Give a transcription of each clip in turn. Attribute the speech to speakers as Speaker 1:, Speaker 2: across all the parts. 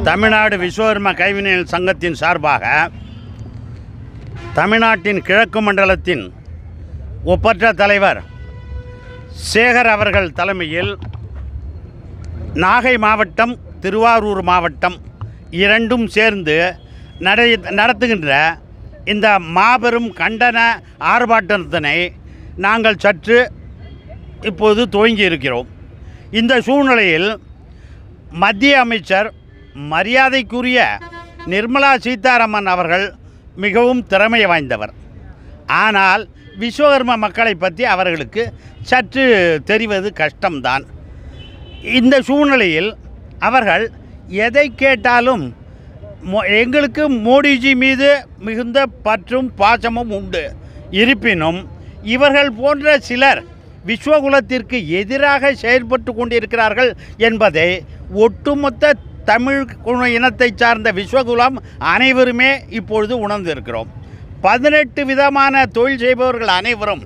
Speaker 1: தமிழ்நாடு விஸ்வகர்ம கைவினைஞர் சங்கத்தின் சார்பாக தமிழ்நாட்டின் கிழக்கு மண்டலத்தின் ஒப்பற்ற தலைவர் சேகர் அவர்கள் தலைமையில் நாகை மாவட்டம், திருவாரூர் மாவட்டம் இரண்டும் சேர்ந்து நடத்துகின்ற இந்த மாபெரும் கண்டன ஆர்ப்பாட்டத்தினை நாங்கள் சற்று இப்போது துவங்கி இருக்கிறோம். இந்த சூழ்நிலையில் மத்திய அமைச்சர் மரியாதைக்குரிய நிர்மலா சீதாராமன் அவர்கள் மிகவும் திறமை வாய்ந்தவர். ஆனால் விஸ்வகர்ம மக்களை பற்றி அவர்களுக்கு சற்று தெரிவது கஷ்டம்தான். இந்த சூழ்நிலையில் அவர்கள் எதை கேட்டாலும் எங்களுக்கு மோடிஜி மீது மிகுந்த பற்றும் பாசமும் உண்டு. இருப்பினும் இவர்கள் போன்ற சிலர் விஸ்வகுலத்திற்கு எதிராக செயல்பட்டு கொண்டிருக்கிறார்கள் என்பதை ஒட்டுமொத்த தமிழ் இனத்தை சார்ந்த விஸ்வகுலம் அனைவருமே இப்பொழுது உணர்ந்திருக்கிறோம். 18 விதமான தொழில் செய்பவர்கள் அனைவரும்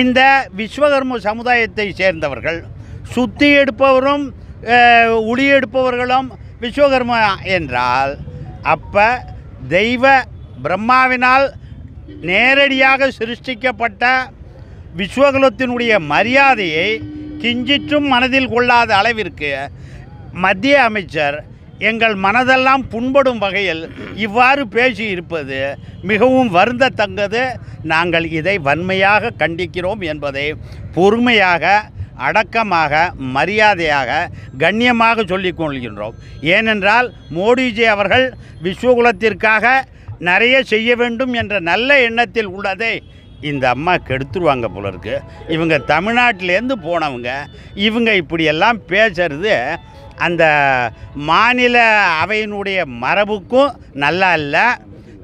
Speaker 1: இந்த விஸ்வகர்ம சமுதாயத்தை சேர்ந்தவர்கள். சுத்தி எடுப்பவரும் உளி எடுப்பவர்களும் விஸ்வகர்ம என்றால் அப்போ தெய்வ பிரம்மாவினால் நேரடியாக சிருஷ்டிக்கப்பட்ட விஸ்வகுலத்தினுடைய மரியாதையை கிஞ்சிற்றும் மனதில் கொள்ளாத அளவிற்கு மத்திய அமைச்சர் எங்கள் மனதெல்லாம் புண்படும் வகையில் இவ்வாறு பேசி இருப்பது மிகவும் வருந்தத்தக்கது. நாங்கள் இதை வன்மையாக கண்டிக்கிறோம் என்பதை பொறுமையாக, அடக்கமாக, மரியாதையாக, கண்ணியமாக சொல்லிக் கொள்கின்றோம். ஏனென்றால் மோடிஜி அவர்கள் விஸ்வகுலத்திற்காக நிறைய செய்ய வேண்டும் என்ற நல்ல எண்ணத்தில் உள்ளதை இந்த அம்மா கெடுத்துருவாங்க போல இருக்கு. இவங்க தமிழ்நாட்டிலேருந்து போனவங்க, இவங்க இப்படியெல்லாம் பேசுறது அந்த மாநில அவையினுடைய மரபுக்கும் நல்லா இல்லை.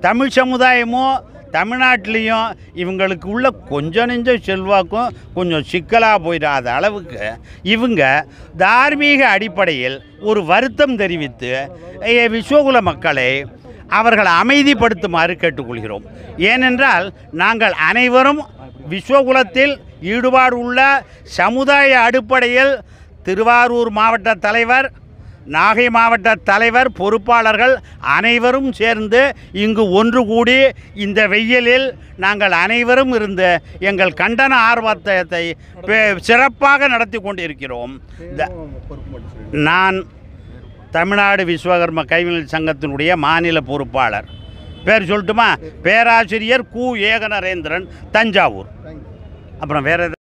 Speaker 1: தமிழ் சமுதாயமும் தமிழ்நாட்டிலையும் இவங்களுக்கு உள்ள கொஞ்சம் நெஞ்ச செல்வாக்கும் கொஞ்சம் சிக்கலாக போயிடாத அளவுக்கு இவங்க தார்மீக அடிப்படையில் ஒரு வருத்தம் தெரிவித்து விஸ்வகுல மக்களை அவர்கள் அமைதிப்படுத்துமாறு கேட்டுக்கொள்கிறோம். ஏனென்றால் நாங்கள் அனைவரும் விஸ்வகுலத்தில் ஈடுபாடு உள்ள சமுதாய அடிப்படையில் திருவாரூர் மாவட்ட தலைவர், நாகை மாவட்ட தலைவர், பொறுப்பாளர்கள் அனைவரும் சேர்ந்து இங்கு ஒன்று கூடி இந்த வெயிலில் நாங்கள் அனைவரும் இருந்து எங்கள் கண்டன ஆர்ப்பாட்டத்தை சிறப்பாக நடத்தி கொண்டிருக்கிறோம். நான் தமிழ்நாடு விஸ்வகர்ம கைவினைஞர் சங்கத்தினுடைய மாநில பொறுப்பாளர். பேர் சொல்லட்டுமா? பேராசிரியர் கு. ஏகநரேந்திரன், தஞ்சாவூர். அப்புறம் வேறு